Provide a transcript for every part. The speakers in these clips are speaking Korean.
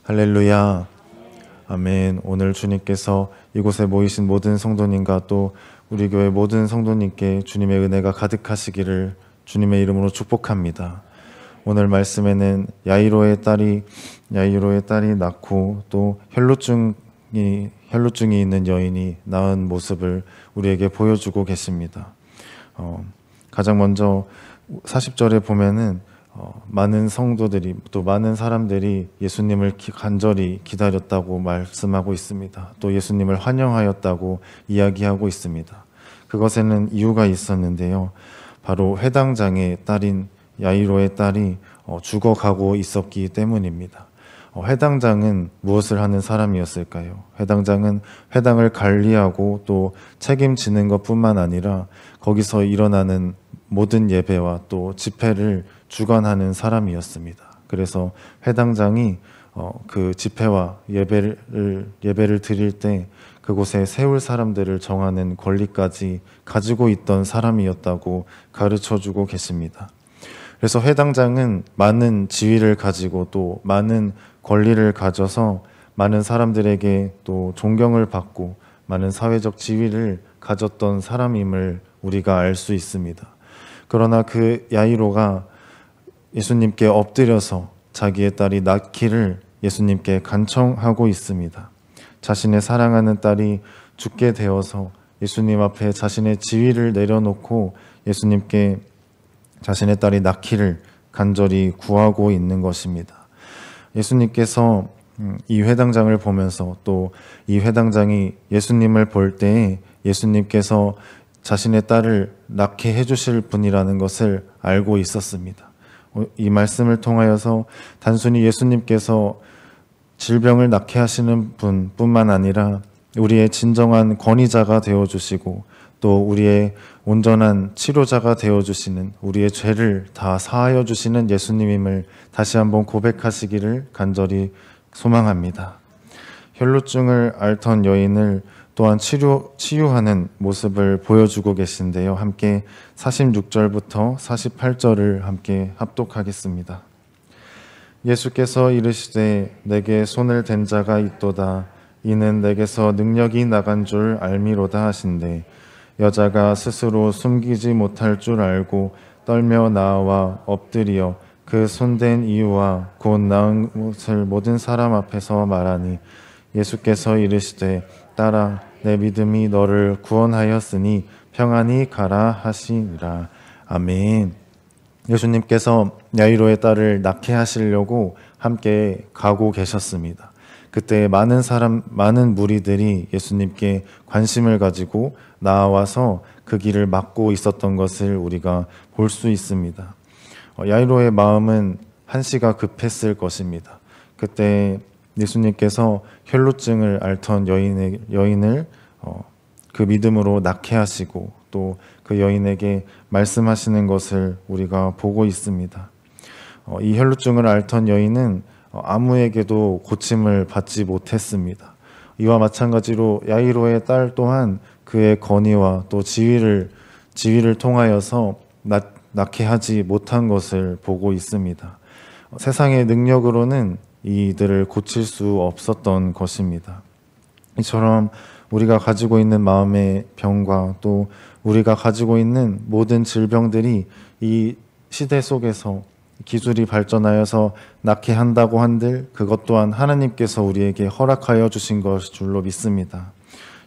할렐루야. 아멘. 오늘 주님께서 이곳에 모이신 모든 성도님과 또 우리 교회 모든 성도님께 주님의 은혜가 가득하시기를 주님의 이름으로 축복합니다. 오늘 말씀에는 야이로의 딸이 낳고 또 혈루증이 있는 여인이 낳은 모습을 우리에게 보여주고 계십니다. 가장 먼저 40절에 보면은 많은 성도들이 또 많은 사람들이 예수님을 간절히 기다렸다고 말씀하고 있습니다. 또 예수님을 환영하였다고 이야기하고 있습니다. 그것에는 이유가 있었는데요. 바로 회당장의 딸인 야이로의 딸이 죽어가고 있었기 때문입니다. 회당장은 무엇을 하는 사람이었을까요? 회당장은 회당을 관리하고 또 책임지는 것뿐만 아니라 거기서 일어나는 모든 예배와 또 집회를 주관하는 사람이었습니다. 그래서 회당장이 그 집회와 예배를 드릴 때 그곳에 세울 사람들을 정하는 권리까지 가지고 있던 사람이었다고 가르쳐주고 계십니다. 그래서 회당장은 많은 지위를 가지고 또 많은 권리를 가져서 많은 사람들에게 또 존경을 받고 많은 사회적 지위를 가졌던 사람임을 우리가 알 수 있습니다. 그러나 그 야이로가 예수님께 엎드려서 자기의 딸이 낳기를 예수님께 간청하고 있습니다. 자신의 사랑하는 딸이 죽게 되어서 예수님 앞에 자신의 지위를 내려놓고 예수님께 자신의 딸이 낳기를 간절히 구하고 있는 것입니다. 예수님께서 이 회당장을 보면서 또 이 회당장이 예수님을 볼 때에 예수님께서 자신의 딸을 낳게 해주실 분이라는 것을 알고 있었습니다. 이 말씀을 통하여서 단순히 예수님께서 질병을 낫게 하시는 분뿐만 아니라 우리의 진정한 권위자가 되어주시고 또 우리의 온전한 치료자가 되어주시는 우리의 죄를 다 사하여 주시는 예수님임을 다시 한번 고백하시기를 간절히 소망합니다. 혈루증을 앓던 여인을 또한 치유하는 모습을 보여주고 계신데요. 함께 46절부터 48절을 함께 합독하겠습니다. 예수께서 이르시되 내게 손을 댄 자가 있도다. 이는 내게서 능력이 나간 줄 알미로다 하신대. 여자가 스스로 숨기지 못할 줄 알고 떨며 나와 엎드리어 그 손댄 이유와 곧 나은 것을 모든 사람 앞에서 말하니 예수께서 이르시되 딸아 내 믿음이 너를 구원하였으니 평안히 가라 하시니라. 아멘. 예수님께서 야이로의 딸을 낳게 하시려고 함께 가고 계셨습니다. 그때 많은 무리들이 예수님께 관심을 가지고 나와서 그 길을 막고 있었던 것을 우리가 볼 수 있습니다. 야이로의 마음은 한시가 급했을 것입니다. 그때 예수님께서 혈루증을 앓던 여인을 그 믿음으로 낳게 하시고 또 그 여인에게 말씀하시는 것을 우리가 보고 있습니다. 이 혈루증을 앓던 여인은 아무에게도 고침을 받지 못했습니다. 이와 마찬가지로 야이로의 딸 또한 그의 권위와 또 지위를 통하여서 낳게 하지 못한 것을 보고 있습니다. 세상의 능력으로는 이들을 고칠 수 없었던 것입니다. 이처럼 우리가 가지고 있는 마음의 병과 또 우리가 가지고 있는 모든 질병들이 이 시대 속에서 기술이 발전하여서 낫게 한다고 한들 그것 또한 하나님께서 우리에게 허락하여 주신 것일 줄로 믿습니다.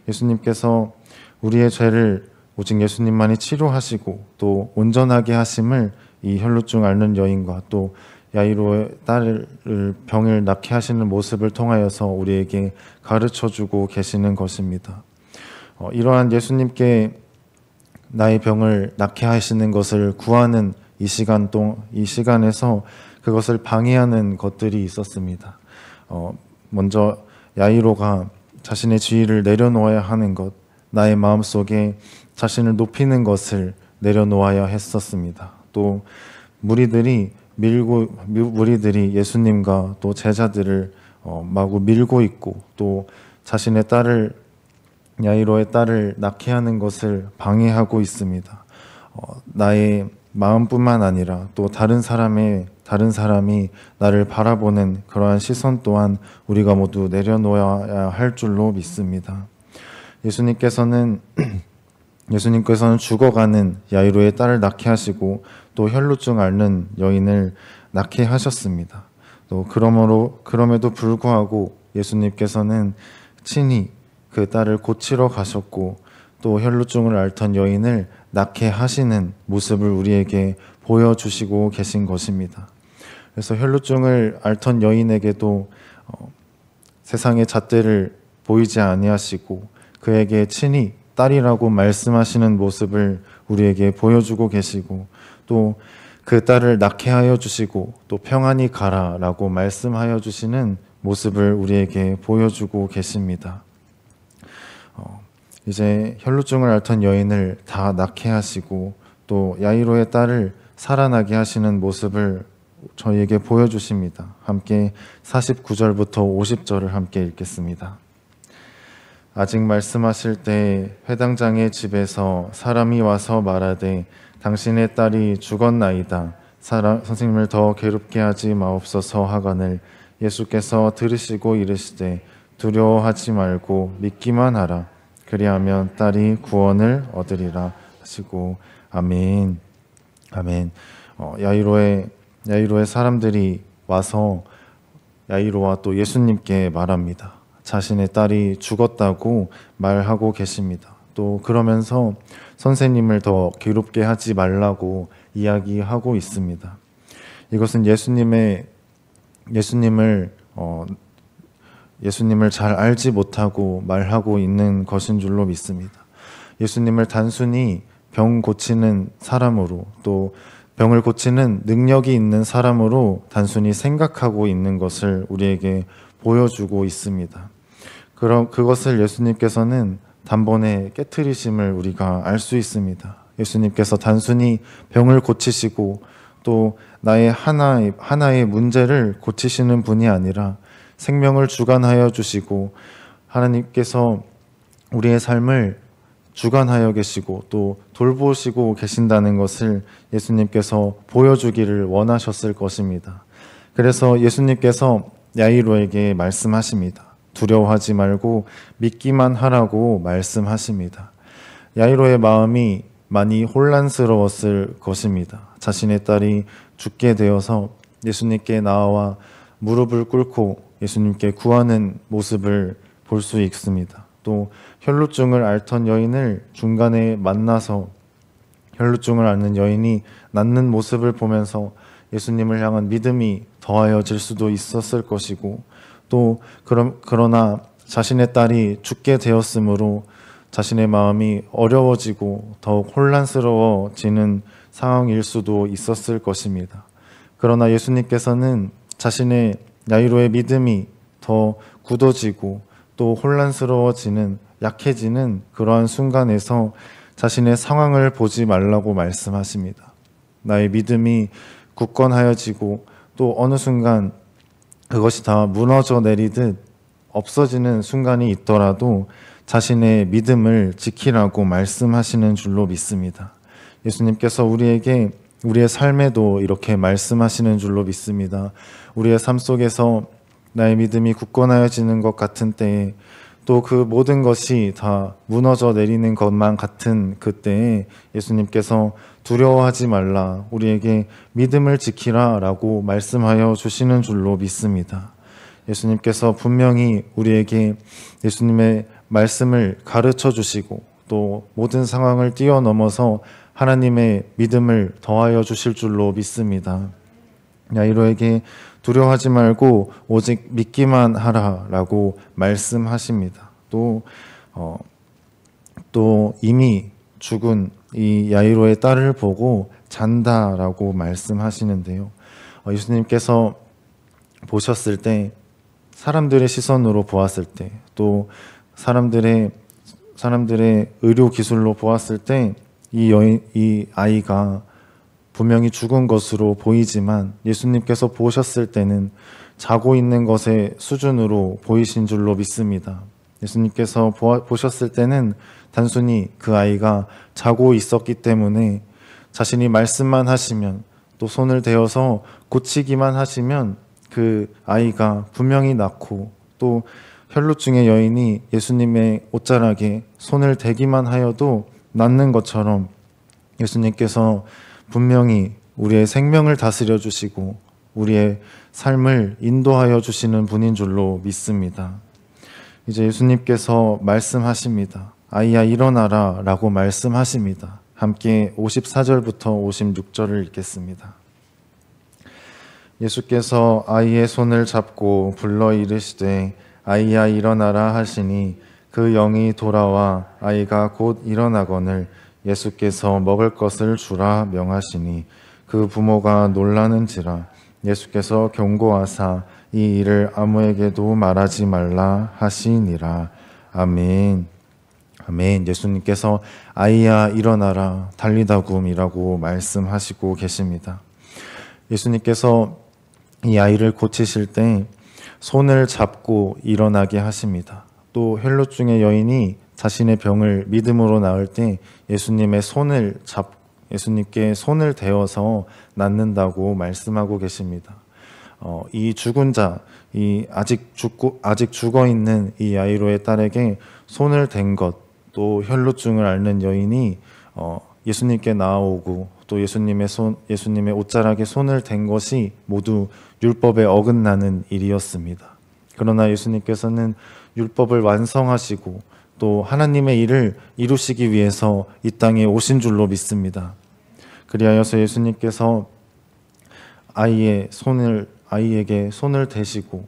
예수님께서 우리의 죄를 오직 예수님만이 치료하시고 또 온전하게 하심을 이 혈루증 앓는 여인과 또 야이로의 딸을 병을 낫게 하시는 모습을 통하여서 우리에게 가르쳐주고 계시는 것입니다. 이러한 예수님께 나의 병을 낫게 하시는 것을 구하는 이 시간에서 그것을 방해하는 것들이 있었습니다. 먼저 야이로가 자신의 지위를 내려놓아야 하는 것, 나의 마음속에 자신을 높이는 것을 내려놓아야 했었습니다. 또 무리들이 예수님과 또 제자들을 마구 밀고 있고 또 자신의 야이로의 딸을 낳게 하는 것을 방해하고 있습니다. 나의 마음뿐만 아니라 또 다른 사람의 다른 사람이 나를 바라보는 그러한 시선 또한 우리가 모두 내려놓아야 할 줄로 믿습니다. 예수님께서는 죽어가는 야이로의 딸을 낳게 하시고 또 혈루증 앓는 여인을 낳게 하셨습니다. 또 그럼에도 불구하고 예수님께서는 친히 그 딸을 고치러 가셨고 또 혈루증을 앓던 여인을 낳게 하시는 모습을 우리에게 보여주시고 계신 것입니다. 그래서 혈루증을 앓던 여인에게도 세상의 잣대를 보이지 아니하시고 그에게 친히 딸이라고 말씀하시는 모습을 우리에게 보여주고 계시고 또 그 딸을 낳게 하여 주시고 또 평안히 가라라고 말씀하여 주시는 모습을 우리에게 보여주고 계십니다. 이제 혈루증을 앓던 여인을 다 낳게 하시고 또 야이로의 딸을 살아나게 하시는 모습을 저희에게 보여주십니다. 함께 49절부터 50절을 함께 읽겠습니다. 아직 말씀하실 때 회당장의 집에서 사람이 와서 말하되 당신의 딸이 죽었나이다. 선생님을 더 괴롭게 하지 마옵소서 하거늘 예수께서 들으시고 이르시되 두려워하지 말고 믿기만 하라. 그리하면 딸이 구원을 얻으리라 하시고 아멘. 아멘. 야이로의 사람들이 와서 야이로와 또 예수님께 말합니다. 자신의 딸이 죽었다고 말하고 계십니다. 또 그러면서 선생님을 더 괴롭게 하지 말라고 이야기하고 있습니다. 이것은 예수님을 잘 알지 못하고 말하고 있는 것인 줄로 믿습니다. 예수님을 단순히 병 고치는 사람으로 또 병을 고치는 능력이 있는 사람으로 단순히 생각하고 있는 것을 우리에게 보여주고 있습니다. 그럼 그것을 예수님께서는 단번에 깨트리심을 우리가 알 수 있습니다. 예수님께서 단순히 병을 고치시고 또 나의 하나의 문제를 고치시는 분이 아니라 생명을 주관하여 주시고 하나님께서 우리의 삶을 주관하여 계시고 또 돌보시고 계신다는 것을 예수님께서 보여주기를 원하셨을 것입니다. 그래서 예수님께서 야이로에게 말씀하십니다. 두려워하지 말고 믿기만 하라고 말씀하십니다. 야이로의 마음이 많이 혼란스러웠을 것입니다. 자신의 딸이 죽게 되어서 예수님께 나와 무릎을 꿇고 예수님께 구하는 모습을 볼 수 있습니다. 또 혈루증을 앓던 여인을 중간에 만나서 혈루증을 앓는 여인이 낫는 모습을 보면서 예수님을 향한 믿음이 더하여질 수도 있었을 것이고 또 그러나 자신의 딸이 죽게 되었으므로 자신의 마음이 어려워지고 더욱 혼란스러워지는 상황일 수도 있었을 것입니다. 그러나 예수님께서는 자신의 야이로의 믿음이 더 굳어지고 또 혼란스러워지는 약해지는 그러한 순간에서 자신의 상황을 보지 말라고 말씀하십니다. 나의 믿음이 굳건하여지고 또 어느 순간 그것이 다 무너져 내리듯 없어지는 순간이 있더라도 자신의 믿음을 지키라고 말씀하시는 줄로 믿습니다. 예수님께서 우리에게 우리의 삶에도 이렇게 말씀하시는 줄로 믿습니다. 우리의 삶 속에서 나의 믿음이 굳건하여지는 것 같은 때에 또 그 모든 것이 다 무너져 내리는 것만 같은 그때에 예수님께서 두려워하지 말라, 우리에게 믿음을 지키라 라고 말씀하여 주시는 줄로 믿습니다. 예수님께서 분명히 우리에게 예수님의 말씀을 가르쳐 주시고 또 모든 상황을 뛰어넘어서 하나님의 믿음을 더하여 주실 줄로 믿습니다. 야이로에게 두려워하지 말고 오직 믿기만 하라라고 말씀하십니다. 또 이미 죽은 이 야이로의 딸을 보고 잔다라고 말씀하시는데요. 예수님께서 보셨을 때, 사람들의 시선으로 보았을 때, 또 사람들의 의료 기술로 보았을 때 이 아이가 분명히 죽은 것으로 보이지만 예수님께서 보셨을 때는 자고 있는 것의 수준으로 보이신 줄로 믿습니다. 예수님께서 보셨을 때는 단순히 그 아이가 자고 있었기 때문에 자신이 말씀만 하시면 또 손을 대어서 고치기만 하시면 그 아이가 분명히 낫고, 또 혈루증의 여인이 예수님의 옷자락에 손을 대기만 하여도 낫는 것처럼 예수님께서 분명히 우리의 생명을 다스려 주시고 우리의 삶을 인도하여 주시는 분인 줄로 믿습니다. 이제 예수님께서 말씀하십니다. 아이야 일어나라 라고 말씀하십니다. 함께 54절부터 56절을 읽겠습니다. 예수께서 아이의 손을 잡고 불러 이르시되 아이야 일어나라 하시니 그 영이 돌아와 아이가 곧 일어나거늘 예수께서 먹을 것을 주라 명하시니 그 부모가 놀라는지라. 예수께서 경고하사 이 일을 아무에게도 말하지 말라 하시니라. 아멘. 아멘. 예수님께서 아이야 일어나라 달리다굼이라고 말씀하시고 계십니다. 예수님께서 이 아이를 고치실 때 손을 잡고 일어나게 하십니다. 또 혈루증의 여인이 자신의 병을 믿음으로 나을 때 예수님께 손을 대어서 낫는다고 말씀하고 계십니다. 이 죽은 자, 이 아직 죽어 있는 이 야이로의 딸에게 손을 댄 것, 또 혈루증을 앓는 여인이 예수님께 나아오고 또 예수님의 옷자락에 손을 댄 것이 모두 율법에 어긋나는 일이었습니다. 그러나 예수님께서는 율법을 완성하시고 또 하나님의 일을 이루시기 위해서 이 땅에 오신 줄로 믿습니다. 그리하여서 예수님께서 아이에게 손을 대시고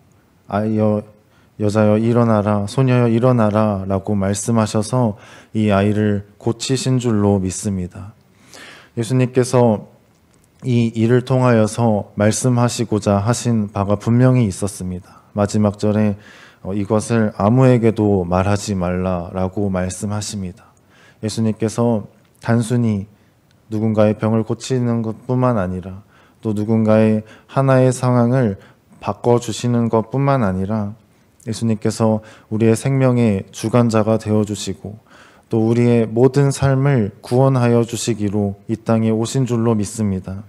여자여 일어나라, 소녀여 일어나라 라고 말씀하셔서 이 아이를 고치신 줄로 믿습니다. 예수님께서 이 일을 통하여서 말씀하시고자 하신 바가 분명히 있었습니다. 마지막 절에 이것을 아무에게도 말하지 말라라고 말씀하십니다. 예수님께서 단순히 누군가의 병을 고치는 것뿐만 아니라 또 누군가의 하나의 상황을 바꿔주시는 것뿐만 아니라 예수님께서 우리의 생명의 주관자가 되어주시고 또 우리의 모든 삶을 구원하여 주시기로 이 땅에 오신 줄로 믿습니다.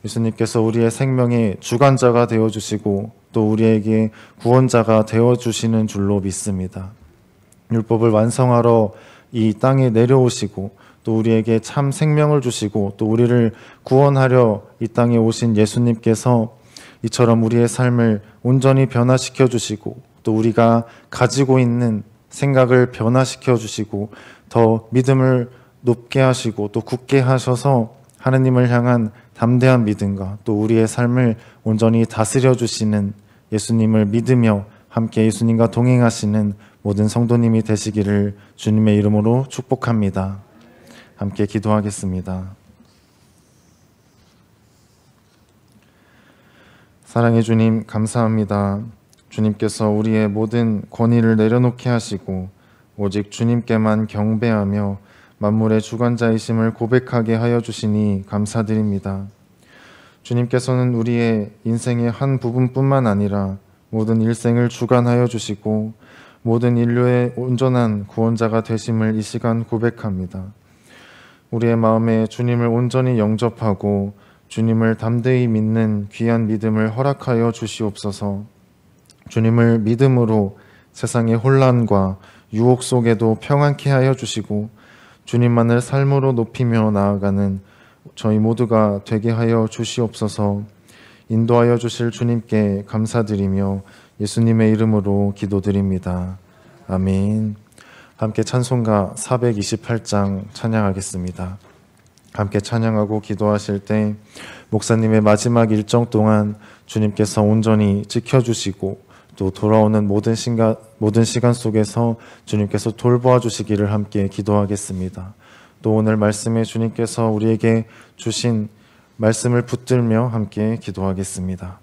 예수님께서 우리의 생명의 주관자가 되어주시고 또 우리에게 구원자가 되어주시는 줄로 믿습니다. 율법을 완성하러 이 땅에 내려오시고 또 우리에게 참 생명을 주시고 또 우리를 구원하려 이 땅에 오신 예수님께서 이처럼 우리의 삶을 온전히 변화시켜 주시고 또 우리가 가지고 있는 생각을 변화시켜 주시고 더 믿음을 높게 하시고 또 굳게 하셔서 하나님을 향한 담대한 믿음과 또 우리의 삶을 온전히 다스려 주시는 예수님을 믿으며 함께 예수님과 동행하시는 모든 성도님이 되시기를 주님의 이름으로 축복합니다. 함께 기도하겠습니다. 사랑의 주님, 감사합니다. 주님께서 우리의 모든 권위를 내려놓게 하시고 오직 주님께만 경배하며 만물의 주관자이심을 고백하게 하여 주시니 감사드립니다. 주님께서는 우리의 인생의 한 부분뿐만 아니라 모든 일생을 주관하여 주시고 모든 인류의 온전한 구원자가 되심을 이 시간 고백합니다. 우리의 마음에 주님을 온전히 영접하고 주님을 담대히 믿는 귀한 믿음을 허락하여 주시옵소서. 주님을 믿음으로 세상의 혼란과 유혹 속에도 평안케 하여 주시고 주님만을 삶으로 높이며 나아가는 저희 모두가 되게 하여 주시옵소서. 인도하여 주실 주님께 감사드리며 예수님의 이름으로 기도드립니다. 아멘. 함께 찬송가 428장 찬양하겠습니다. 함께 찬양하고 기도하실 때 목사님의 마지막 일정 동안 주님께서 온전히 지켜주시고 또 돌아오는 모든 시간 속에서 주님께서 돌보아 주시기를 함께 기도하겠습니다. 또 오늘 말씀에 주님께서 우리에게 주신 말씀을 붙들며 함께 기도하겠습니다.